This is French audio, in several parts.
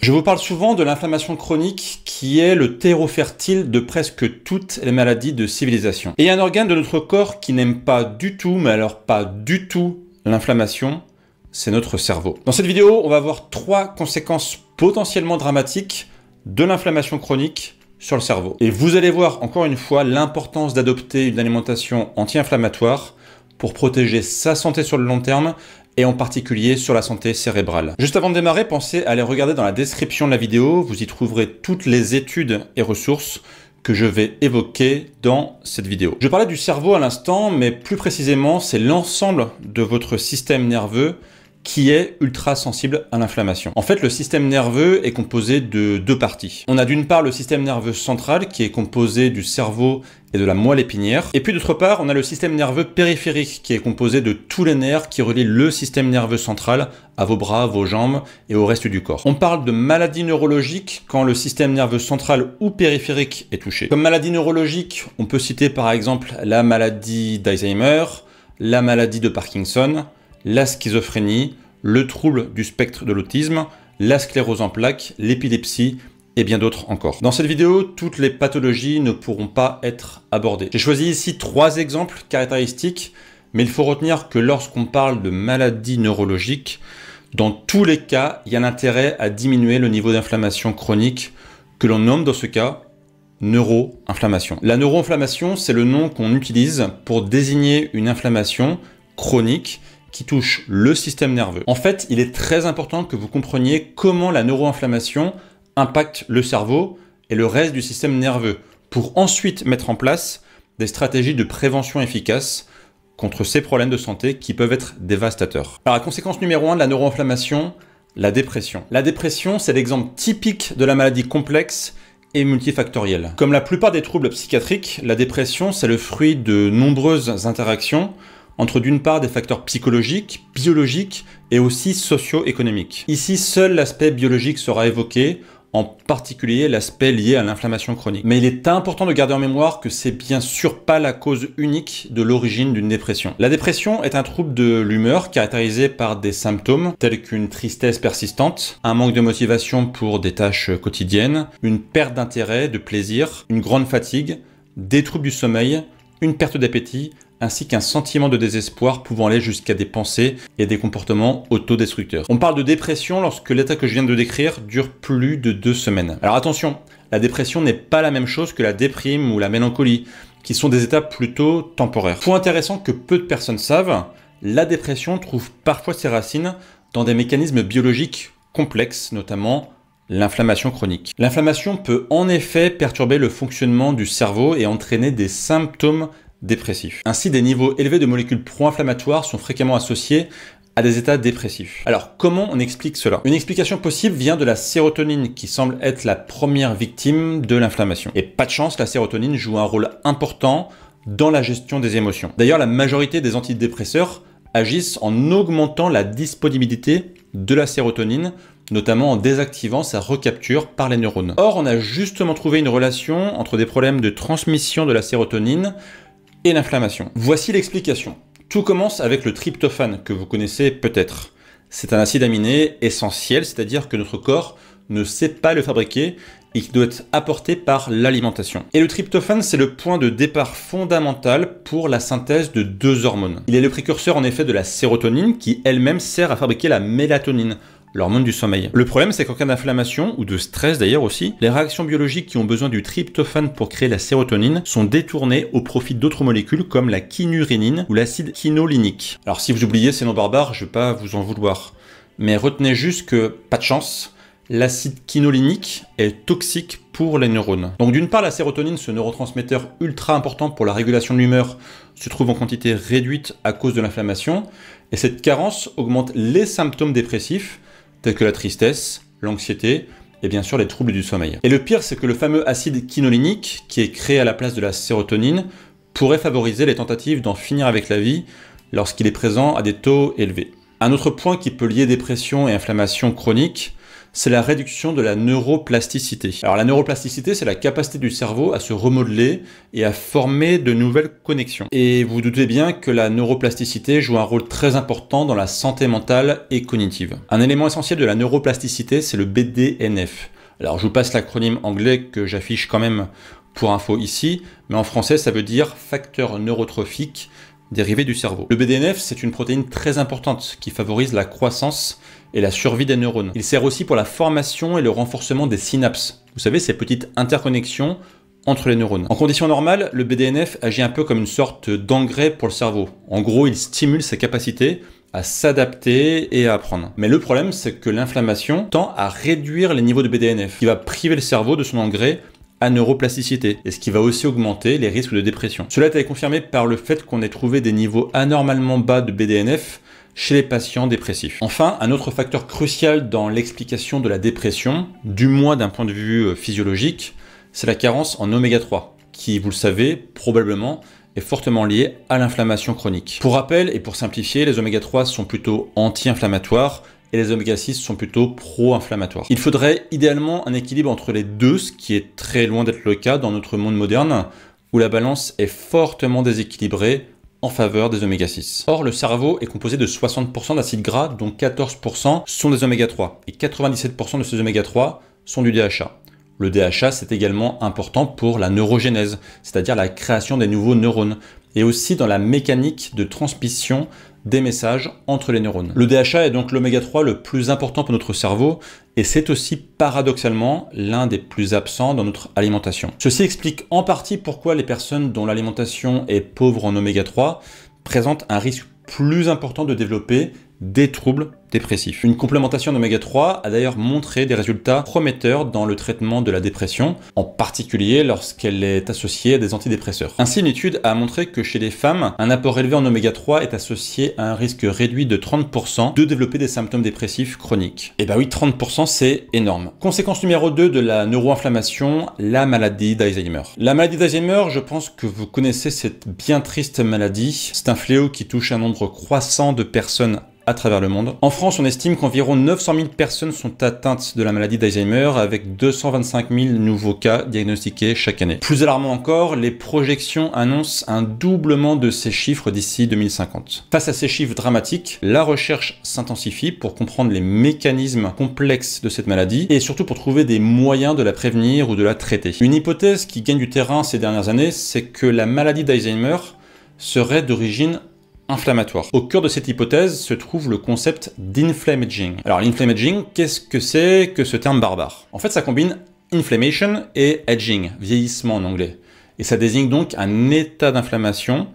Je vous parle souvent de l'inflammation chronique qui est le terreau fertile de presque toutes les maladies de civilisation. Et il y a un organe de notre corps qui n'aime pas du tout, mais alors pas du tout, l'inflammation, c'est notre cerveau. Dans cette vidéo, on va voir 3 conséquences potentiellement dramatiques de l'inflammation chronique sur le cerveau. Et vous allez voir encore une fois l'importance d'adopter une alimentation anti-inflammatoire pour protéger sa santé sur le long terme et en particulier sur la santé cérébrale. Juste avant de démarrer, pensez à aller regarder dans la description de la vidéo, vous y trouverez toutes les études et ressources que je vais évoquer dans cette vidéo. Je parlais du cerveau à l'instant, mais plus précisément, c'est l'ensemble de votre système nerveux qui est ultra sensible à l'inflammation. En fait, le système nerveux est composé de 2 parties. On a d'une part le système nerveux central qui est composé du cerveau et de la moelle épinière. Et puis d'autre part, on a le système nerveux périphérique qui est composé de tous les nerfs qui relient le système nerveux central à vos bras, vos jambes et au reste du corps. On parle de maladie neurologique quand le système nerveux central ou périphérique est touché. Comme maladie neurologique, on peut citer par exemple la maladie d'Alzheimer, la maladie de Parkinson, la schizophrénie, le trouble du spectre de l'autisme, la sclérose en plaques, l'épilepsie et bien d'autres encore. Dans cette vidéo, toutes les pathologies ne pourront pas être abordées. J'ai choisi ici 3 exemples caractéristiques, mais il faut retenir que lorsqu'on parle de maladies neurologiques, dans tous les cas, il y a l'intérêt à diminuer le niveau d'inflammation chronique que l'on nomme dans ce cas neuroinflammation. La neuroinflammation, c'est le nom qu'on utilise pour désigner une inflammation chronique qui touche le système nerveux. En fait, il est très important que vous compreniez comment la neuroinflammation impacte le cerveau et le reste du système nerveux pour ensuite mettre en place des stratégies de prévention efficaces contre ces problèmes de santé qui peuvent être dévastateurs. Alors, la conséquence numéro 1 de la neuroinflammation, la dépression. La dépression, c'est l'exemple typique de la maladie complexe et multifactorielle. Comme la plupart des troubles psychiatriques, la dépression, c'est le fruit de nombreuses interactions entre d'une part des facteurs psychologiques, biologiques et aussi socio-économiques. Ici, seul l'aspect biologique sera évoqué, en particulier l'aspect lié à l'inflammation chronique. Mais il est important de garder en mémoire que c'est bien sûr pas la cause unique de l'origine d'une dépression. La dépression est un trouble de l'humeur caractérisé par des symptômes tels qu'une tristesse persistante, un manque de motivation pour des tâches quotidiennes, une perte d'intérêt, de plaisir, une grande fatigue, des troubles du sommeil, une perte d'appétit, ainsi qu'un sentiment de désespoir pouvant aller jusqu'à des pensées et des comportements autodestructeurs. On parle de dépression lorsque l'état que je viens de décrire dure plus de 2 semaines. Alors attention, la dépression n'est pas la même chose que la déprime ou la mélancolie, qui sont des états plutôt temporaires. Point intéressant que peu de personnes savent, la dépression trouve parfois ses racines dans des mécanismes biologiques complexes, notamment l'inflammation chronique. L'inflammation peut en effet perturber le fonctionnement du cerveau et entraîner des symptômes dépressifs. Ainsi, des niveaux élevés de molécules pro-inflammatoires sont fréquemment associés à des états dépressifs. Alors, comment on explique cela? Une explication possible vient de la sérotonine, qui semble être la première victime de l'inflammation. Et pas de chance, la sérotonine joue un rôle important dans la gestion des émotions. D'ailleurs, la majorité des antidépresseurs agissent en augmentant la disponibilité de la sérotonine, notamment en désactivant sa recapture par les neurones. Or, on a justement trouvé une relation entre des problèmes de transmission de la sérotonine et l'inflammation. Voici l'explication. Tout commence avec le tryptophane, que vous connaissez peut-être. C'est un acide aminé essentiel, c'est-à-dire que notre corps ne sait pas le fabriquer et qui doit être apporté par l'alimentation. Et le tryptophane, c'est le point de départ fondamental pour la synthèse de 2 hormones. Il est le précurseur en effet de la sérotonine, qui elle-même sert à fabriquer la mélatonine, l'hormone du sommeil. Le problème, c'est qu'en cas d'inflammation, ou de stress d'ailleurs aussi, les réactions biologiques qui ont besoin du tryptophane pour créer la sérotonine sont détournées au profit d'autres molécules comme la kynurénine ou l'acide quinolénique. Alors si vous oubliez ces noms barbares, je vais pas vous en vouloir. Mais retenez juste que, pas de chance, l'acide quinolénique est toxique pour les neurones. Donc d'une part, la sérotonine, ce neurotransmetteur ultra important pour la régulation de l'humeur, se trouve en quantité réduite à cause de l'inflammation, et cette carence augmente les symptômes dépressifs, tels que la tristesse, l'anxiété et bien sûr les troubles du sommeil. Et le pire, c'est que le fameux acide quinolénique, qui est créé à la place de la sérotonine, pourrait favoriser les tentatives d'en finir avec la vie lorsqu'il est présent à des taux élevés. Un autre point qui peut lier dépression et inflammation chronique, c'est la réduction de la neuroplasticité. Alors la neuroplasticité, c'est la capacité du cerveau à se remodeler et à former de nouvelles connexions. Et vous doutez bien que la neuroplasticité joue un rôle très important dans la santé mentale et cognitive. Un élément essentiel de la neuroplasticité, c'est le BDNF. Alors je vous passe l'acronyme anglais que j'affiche quand même pour info ici, mais en français ça veut dire facteur neurotrophique dérivé du cerveau. Le BDNF, c'est une protéine très importante qui favorise la croissance et la survie des neurones. Il sert aussi pour la formation et le renforcement des synapses. Vous savez, ces petites interconnexions entre les neurones. En conditions normales, le BDNF agit un peu comme une sorte d'engrais pour le cerveau. En gros, il stimule ses capacités à s'adapter et à apprendre. Mais le problème, c'est que l'inflammation tend à réduire les niveaux de BDNF, qui va priver le cerveau de son engrais à neuroplasticité, et ce qui va aussi augmenter les risques de dépression. Cela a été confirmé par le fait qu'on ait trouvé des niveaux anormalement bas de BDNF chez les patients dépressifs. Enfin, un autre facteur crucial dans l'explication de la dépression, du moins d'un point de vue physiologique, c'est la carence en oméga 3, qui, vous le savez, probablement est fortement liée à l'inflammation chronique. Pour rappel et pour simplifier, les oméga 3 sont plutôt anti-inflammatoires et les oméga 6 sont plutôt pro-inflammatoires. Il faudrait idéalement un équilibre entre les deux, ce qui est très loin d'être le cas dans notre monde moderne, où la balance est fortement déséquilibrée en faveur des oméga 6. Or, le cerveau est composé de 60% d'acides gras, dont 14% sont des oméga 3, et 97% de ces oméga 3 sont du DHA. Le DHA, c'est également important pour la neurogénèse, c'est-à-dire la création des nouveaux neurones, et aussi dans la mécanique de transmission des messages entre les neurones. Le DHA est donc l'oméga 3 le plus important pour notre cerveau, et c'est aussi paradoxalement l'un des plus absents dans notre alimentation. Ceci explique en partie pourquoi les personnes dont l'alimentation est pauvre en oméga 3 présentent un risque plus important de développer des troubles dépressifs. Une complémentation d'oméga 3 a d'ailleurs montré des résultats prometteurs dans le traitement de la dépression, en particulier lorsqu'elle est associée à des antidépresseurs. Ainsi, une étude a montré que chez les femmes, un apport élevé en oméga 3 est associé à un risque réduit de 30% de développer des symptômes dépressifs chroniques. Et bah oui, 30% c'est énorme. Conséquence numéro 2 de la neuroinflammation, la maladie d'Alzheimer. La maladie d'Alzheimer, je pense que vous connaissez cette bien triste maladie. C'est un fléau qui touche un nombre croissant de personnes à travers le monde. En France, on estime qu'environ 900 000 personnes sont atteintes de la maladie d'Alzheimer, avec 225 000 nouveaux cas diagnostiqués chaque année. Plus alarmant encore, les projections annoncent un doublement de ces chiffres d'ici 2050. Face à ces chiffres dramatiques, la recherche s'intensifie pour comprendre les mécanismes complexes de cette maladie et surtout pour trouver des moyens de la prévenir ou de la traiter. Une hypothèse qui gagne du terrain ces dernières années, c'est que la maladie d'Alzheimer serait d'origine inflammatoire. Au cœur de cette hypothèse se trouve le concept d'inflammaging. Alors l'inflammaging, qu'est-ce que c'est que ce terme barbare? En fait, ça combine inflammation et aging, vieillissement en anglais. Et ça désigne donc un état d'inflammation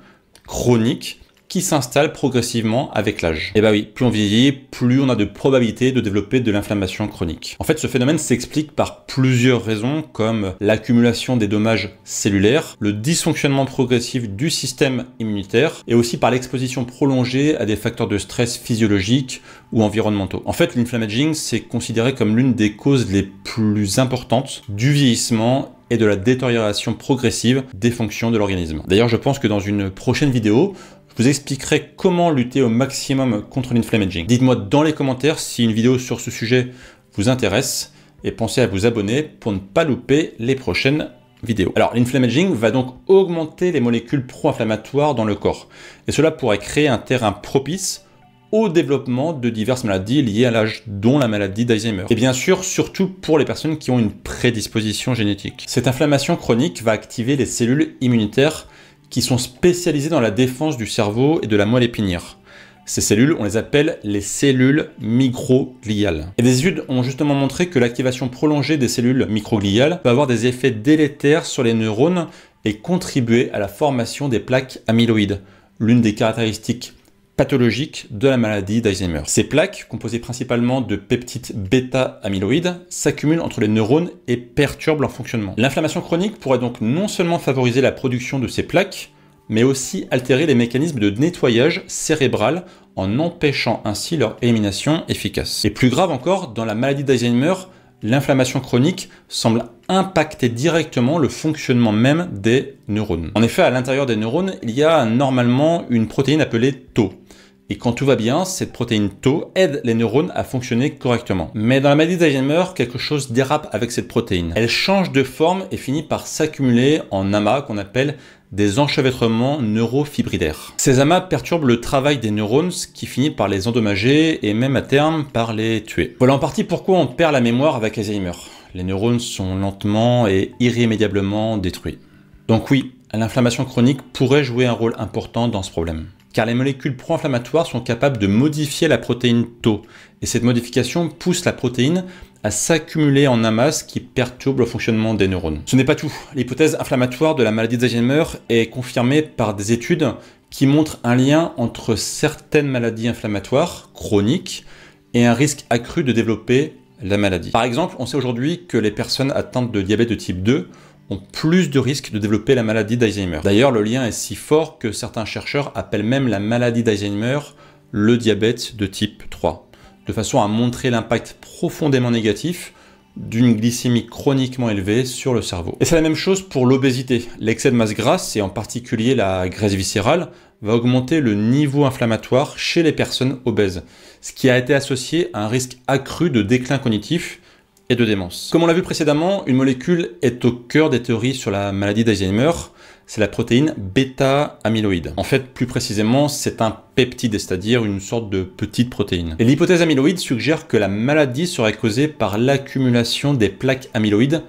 chronique qui s'installe progressivement avec l'âge. Et bah oui, plus on vieillit, plus on a de probabilités de développer de l'inflammation chronique. En fait, ce phénomène s'explique par plusieurs raisons, comme l'accumulation des dommages cellulaires, le dysfonctionnement progressif du système immunitaire, et aussi par l'exposition prolongée à des facteurs de stress physiologiques ou environnementaux. En fait, l'inflammaging, c'est considéré comme l'une des causes les plus importantes du vieillissement et de la détérioration progressive des fonctions de l'organisme. D'ailleurs, je pense que dans une prochaine vidéo, je vous expliquerai comment lutter au maximum contre l'inflammaging. Dites-moi dans les commentaires si une vidéo sur ce sujet vous intéresse et pensez à vous abonner pour ne pas louper les prochaines vidéos. Alors l'inflammaging va donc augmenter les molécules pro-inflammatoires dans le corps et cela pourrait créer un terrain propice au développement de diverses maladies liées à l'âge, dont la maladie d'Alzheimer. Et bien sûr, surtout pour les personnes qui ont une prédisposition génétique. Cette inflammation chronique va activer les cellules immunitaires qui sont spécialisées dans la défense du cerveau et de la moelle épinière. Ces cellules, on les appelle les cellules microgliales. Et des études ont justement montré que l'activation prolongée des cellules microgliales peut avoir des effets délétères sur les neurones et contribuer à la formation des plaques amyloïdes, l'une des caractéristiques pathologiques de la maladie d'Alzheimer. Ces plaques, composées principalement de peptides bêta-amyloïdes, s'accumulent entre les neurones et perturbent leur fonctionnement. L'inflammation chronique pourrait donc non seulement favoriser la production de ces plaques, mais aussi altérer les mécanismes de nettoyage cérébral en empêchant ainsi leur élimination efficace. Et plus grave encore, dans la maladie d'Alzheimer, l'inflammation chronique semble impacter directement le fonctionnement même des neurones. En effet, à l'intérieur des neurones, il y a normalement une protéine appelée Tau. Et quand tout va bien, cette protéine Tau aide les neurones à fonctionner correctement. Mais dans la maladie d'Alzheimer, quelque chose dérape avec cette protéine. Elle change de forme et finit par s'accumuler en amas qu'on appelle des enchevêtrements neurofibrillaires. Ces amas perturbent le travail des neurones, ce qui finit par les endommager et même à terme par les tuer. Voilà en partie pourquoi on perd la mémoire avec Alzheimer. Les neurones sont lentement et irrémédiablement détruits. Donc oui, l'inflammation chronique pourrait jouer un rôle important dans ce problème. Car les molécules pro-inflammatoires sont capables de modifier la protéine Tau. Et cette modification pousse la protéine à s'accumuler en amas qui perturbe le fonctionnement des neurones. Ce n'est pas tout. L'hypothèse inflammatoire de la maladie d'Alzheimer est confirmée par des études qui montrent un lien entre certaines maladies inflammatoires chroniques et un risque accru de développer la maladie. Par exemple, on sait aujourd'hui que les personnes atteintes de diabète de type 2 ont plus de risques de développer la maladie d'Alzheimer. D'ailleurs, le lien est si fort que certains chercheurs appellent même la maladie d'Alzheimer le diabète de type 3, de façon à montrer l'impact profondément négatif d'une glycémie chroniquement élevée sur le cerveau. Et c'est la même chose pour l'obésité. L'excès de masse grasse, et en particulier la graisse viscérale, va augmenter le niveau inflammatoire chez les personnes obèses, ce qui a été associé à un risque accru de déclin cognitif et de démence. Comme on l'a vu précédemment, une molécule est au cœur des théories sur la maladie d'Alzheimer, c'est la protéine bêta-amyloïde. En fait, plus précisément, c'est un peptide, c'est-à-dire une sorte de petite protéine. Et l'hypothèse amyloïde suggère que la maladie serait causée par l'accumulation des plaques amyloïdes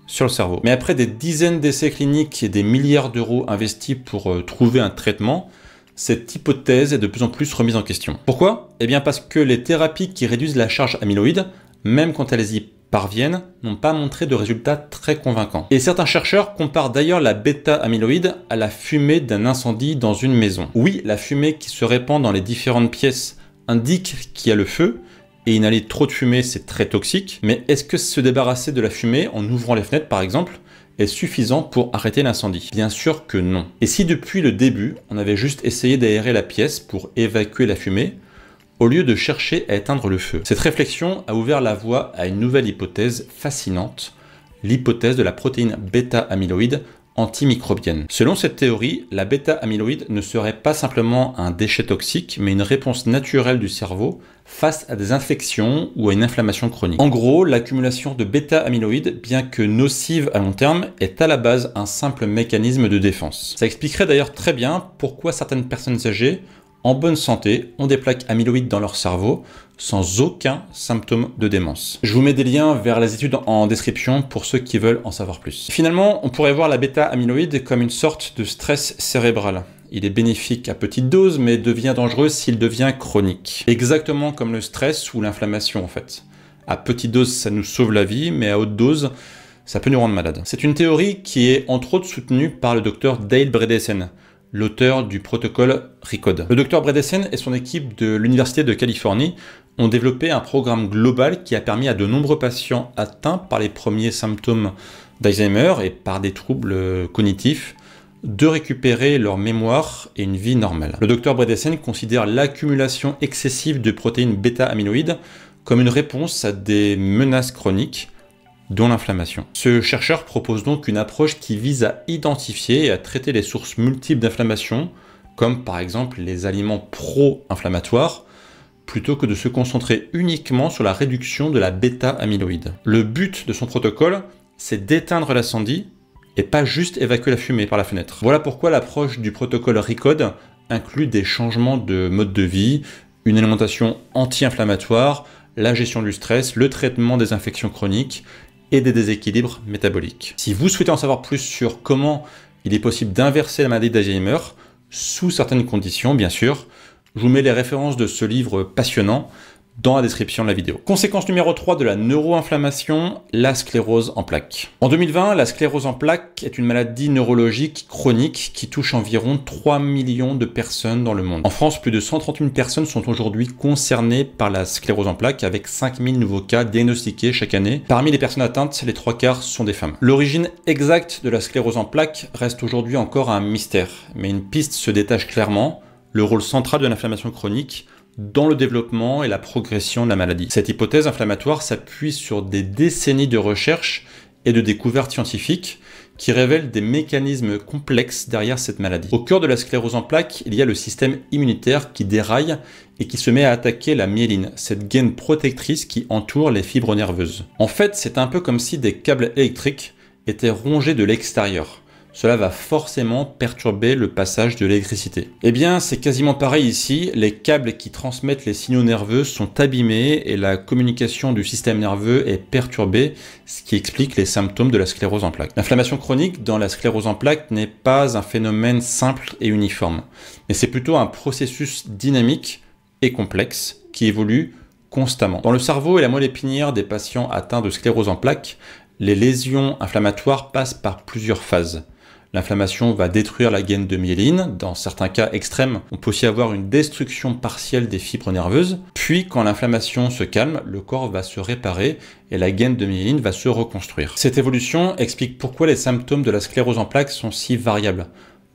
sur le cerveau. Mais après des dizaines d'essais cliniques et des milliards d'euros investis pour trouver un traitement, cette hypothèse est de plus en plus remise en question. Pourquoi? Eh bien parce que les thérapies qui réduisent la charge amyloïde, même quand elles y parviennent, n'ont pas montré de résultats très convaincants. Et certains chercheurs comparent d'ailleurs la bêta-amyloïde à la fumée d'un incendie dans une maison. Oui, la fumée qui se répand dans les différentes pièces indique qu'il y a le feu, et inhaler trop de fumée c'est très toxique, mais est-ce que se débarrasser de la fumée en ouvrant les fenêtres par exemple est suffisant pour arrêter l'incendie? Bien sûr que non. Et si depuis le début, on avait juste essayé d'aérer la pièce pour évacuer la fumée, au lieu de chercher à éteindre le feu. Cette réflexion a ouvert la voie à une nouvelle hypothèse fascinante, l'hypothèse de la protéine bêta-amyloïde antimicrobienne. Selon cette théorie, la bêta-amyloïde ne serait pas simplement un déchet toxique, mais une réponse naturelle du cerveau face à des infections ou à une inflammation chronique. En gros, l'accumulation de bêta-amyloïde, bien que nocive à long terme, est à la base un simple mécanisme de défense. Ça expliquerait d'ailleurs très bien pourquoi certaines personnes âgées en bonne santé ont des plaques amyloïdes dans leur cerveau sans aucun symptôme de démence. Je vous mets des liens vers les études en description pour ceux qui veulent en savoir plus. Finalement, on pourrait voir la bêta-amyloïde comme une sorte de stress cérébral. Il est bénéfique à petite dose, mais devient dangereux s'il devient chronique. Exactement comme le stress ou l'inflammation en fait. À petite dose, ça nous sauve la vie, mais à haute dose, ça peut nous rendre malade. C'est une théorie qui est entre autres soutenue par le docteur Dale Bredesen, l'auteur du protocole RECODE. Le docteur Bredesen et son équipe de l'Université de Californie ont développé un programme global qui a permis à de nombreux patients atteints par les premiers symptômes d'Alzheimer et par des troubles cognitifs de récupérer leur mémoire et une vie normale. Le docteur Bredesen considère l'accumulation excessive de protéines bêta-amyloïdes comme une réponse à des menaces chroniques, dont l'inflammation. Ce chercheur propose donc une approche qui vise à identifier et à traiter les sources multiples d'inflammation, comme par exemple les aliments pro-inflammatoires, plutôt que de se concentrer uniquement sur la réduction de la bêta-amyloïde. Le but de son protocole, c'est d'éteindre l'incendie et pas juste évacuer la fumée par la fenêtre. Voilà pourquoi l'approche du protocole RECODE inclut des changements de mode de vie, une alimentation anti-inflammatoire, la gestion du stress, le traitement des infections chroniques et des déséquilibres métaboliques. Si vous souhaitez en savoir plus sur comment il est possible d'inverser la maladie d'Alzheimer, sous certaines conditions bien sûr, je vous mets les références de ce livre passionnant dans la description de la vidéo. Conséquence numéro 3 de la neuroinflammation, la sclérose en plaques. En 2020, la sclérose en plaques est une maladie neurologique chronique qui touche environ 3 millions de personnes dans le monde. En France, plus de 130 000 personnes sont aujourd'hui concernées par la sclérose en plaques, avec 5 000 nouveaux cas diagnostiqués chaque année. Parmi les personnes atteintes, les 3/4 sont des femmes. L'origine exacte de la sclérose en plaques reste aujourd'hui encore un mystère, mais une piste se détache clairement, le rôle central de l'inflammation chronique dans le développement et la progression de la maladie. Cette hypothèse inflammatoire s'appuie sur des décennies de recherche et de découvertes scientifiques qui révèlent des mécanismes complexes derrière cette maladie. Au cœur de la sclérose en plaques, il y a le système immunitaire qui déraille et qui se met à attaquer la myéline, cette gaine protectrice qui entoure les fibres nerveuses. En fait, c'est un peu comme si des câbles électriques étaient rongés de l'extérieur. Cela va forcément perturber le passage de l'électricité. Eh bien, c'est quasiment pareil ici. Les câbles qui transmettent les signaux nerveux sont abîmés et la communication du système nerveux est perturbée, ce qui explique les symptômes de la sclérose en plaques. L'inflammation chronique dans la sclérose en plaques n'est pas un phénomène simple et uniforme, mais c'est plutôt un processus dynamique et complexe qui évolue constamment. Dans le cerveau et la moelle épinière des patients atteints de sclérose en plaques, les lésions inflammatoires passent par plusieurs phases. L'inflammation va détruire la gaine de myéline. Dans certains cas extrêmes, on peut aussi avoir une destruction partielle des fibres nerveuses. Puis, quand l'inflammation se calme, le corps va se réparer et la gaine de myéline va se reconstruire. Cette évolution explique pourquoi les symptômes de la sclérose en plaques sont si variables.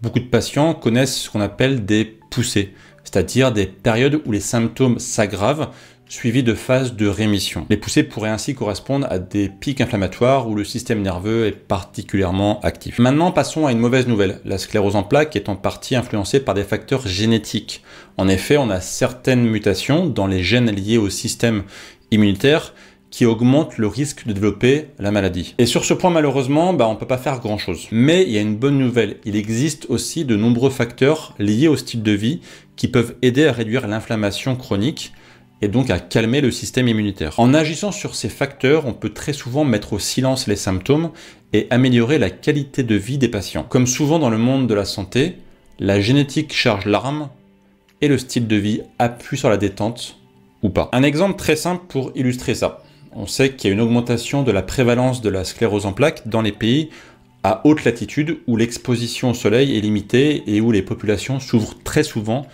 Beaucoup de patients connaissent ce qu'on appelle des poussées, c'est-à-dire des périodes où les symptômes s'aggravent, suivi de phases de rémission. Les poussées pourraient ainsi correspondre à des pics inflammatoires où le système nerveux est particulièrement actif. Maintenant, passons à une mauvaise nouvelle. La sclérose en plaques est en partie influencée par des facteurs génétiques. En effet, on a certaines mutations dans les gènes liés au système immunitaire qui augmentent le risque de développer la maladie. Et sur ce point, malheureusement, on ne peut pas faire grand-chose. Mais il y a une bonne nouvelle. Il existe aussi de nombreux facteurs liés au style de vie qui peuvent aider à réduire l'inflammation chronique et donc à calmer le système immunitaire. En agissant sur ces facteurs, on peut très souvent mettre au silence les symptômes et améliorer la qualité de vie des patients. Comme souvent dans le monde de la santé, la génétique charge l'arme et le style de vie appuie sur la détente ou pas. Un exemple très simple pour illustrer ça. On sait qu'il y a une augmentation de la prévalence de la sclérose en plaques dans les pays à haute latitude où l'exposition au soleil est limitée et où les populations souffrent très souvent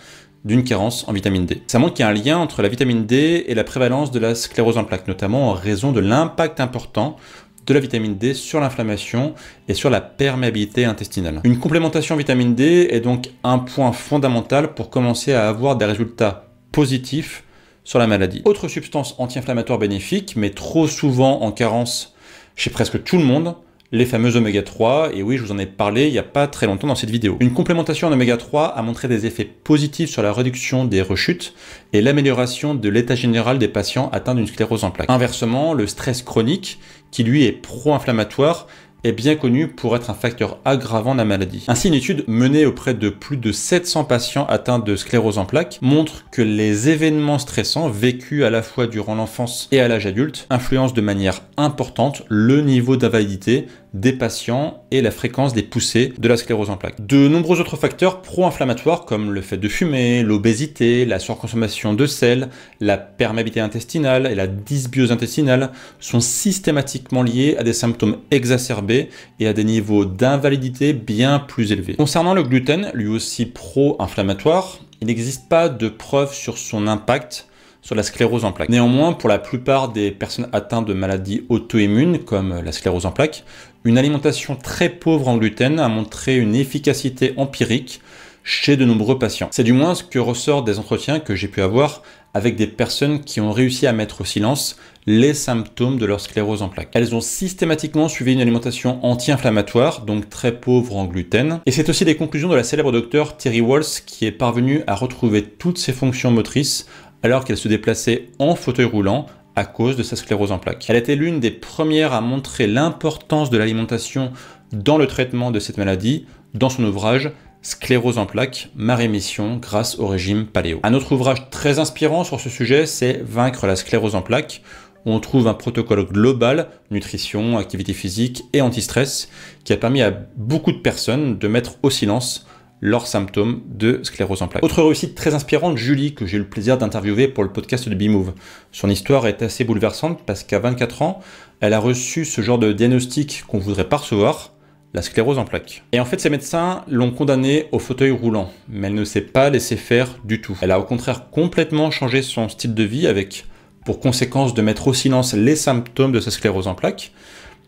d'une carence en vitamine D. Ça montre qu'il y a un lien entre la vitamine D et la prévalence de la sclérose en plaques, notamment en raison de l'impact important de la vitamine D sur l'inflammation et sur la perméabilité intestinale. Une complémentation vitamine D est donc un point fondamental pour commencer à avoir des résultats positifs sur la maladie. Autre substance anti-inflammatoire bénéfique, mais trop souvent en carence chez presque tout le monde, les fameux oméga 3, et oui, je vous en ai parlé il n'y a pas très longtemps dans cette vidéo. Une complémentation en oméga 3 a montré des effets positifs sur la réduction des rechutes et l'amélioration de l'état général des patients atteints d'une sclérose en plaques. Inversement, le stress chronique, qui lui est pro-inflammatoire, est bien connu pour être un facteur aggravant de la maladie. Ainsi, une étude menée auprès de plus de 700 patients atteints de sclérose en plaques montre que les événements stressants vécus à la fois durant l'enfance et à l'âge adulte influencent de manière importante le niveau d'invalidité des patients et la fréquence des poussées de la sclérose en plaques. De nombreux autres facteurs pro-inflammatoires comme le fait de fumer, l'obésité, la surconsommation de sel, la perméabilité intestinale et la dysbiose intestinale sont systématiquement liés à des symptômes exacerbés et à des niveaux d'invalidité bien plus élevés. Concernant le gluten, lui aussi pro-inflammatoire, il n'existe pas de preuves sur son impact sur la sclérose en plaques. Néanmoins, pour la plupart des personnes atteintes de maladies auto-immunes, comme la sclérose en plaques, une alimentation très pauvre en gluten a montré une efficacité empirique chez de nombreux patients. C'est du moins ce que ressort des entretiens que j'ai pu avoir avec des personnes qui ont réussi à mettre au silence les symptômes de leur sclérose en plaques. Elles ont systématiquement suivi une alimentation anti-inflammatoire, donc très pauvre en gluten. Et c'est aussi des conclusions de la célèbre docteure Terry Wahls qui est parvenue à retrouver toutes ses fonctions motrices alors qu'elle se déplaçait en fauteuil roulant à cause de sa sclérose en plaques. Elle était l'une des premières à montrer l'importance de l'alimentation dans le traitement de cette maladie dans son ouvrage Sclérose en plaques, ma rémission grâce au régime paléo. Un autre ouvrage très inspirant sur ce sujet, c'est Vaincre la sclérose en plaques, où on trouve un protocole global, nutrition, activité physique et anti-stress, qui a permis à beaucoup de personnes de mettre au silence leurs symptômes de sclérose en plaques. Autre réussite très inspirante, Julie, que j'ai eu le plaisir d'interviewer pour le podcast de B-Move. Son histoire est assez bouleversante parce qu'à 24 ans, elle a reçu ce genre de diagnostic qu'on ne voudrait pas recevoir, la sclérose en plaques. Et en fait, ses médecins l'ont condamnée au fauteuil roulant, mais elle ne s'est pas laissée faire du tout. Elle a au contraire complètement changé son style de vie avec pour conséquence de mettre au silence les symptômes de sa sclérose en plaques.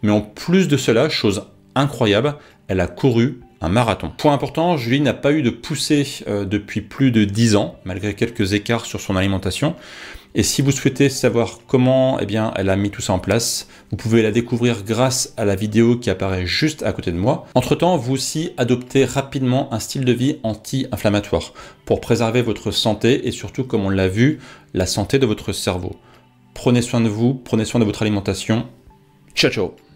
Mais en plus de cela, chose incroyable, elle a couru un marathon. Point important, Julie n'a pas eu de poussée depuis plus de 10 ans, malgré quelques écarts sur son alimentation. Et si vous souhaitez savoir comment elle a mis tout ça en place, vous pouvez la découvrir grâce à la vidéo qui apparaît juste à côté de moi. Entre-temps, vous aussi adoptez rapidement un style de vie anti-inflammatoire pour préserver votre santé et surtout, comme on l'a vu, la santé de votre cerveau. Prenez soin de vous, prenez soin de votre alimentation. Ciao, ciao!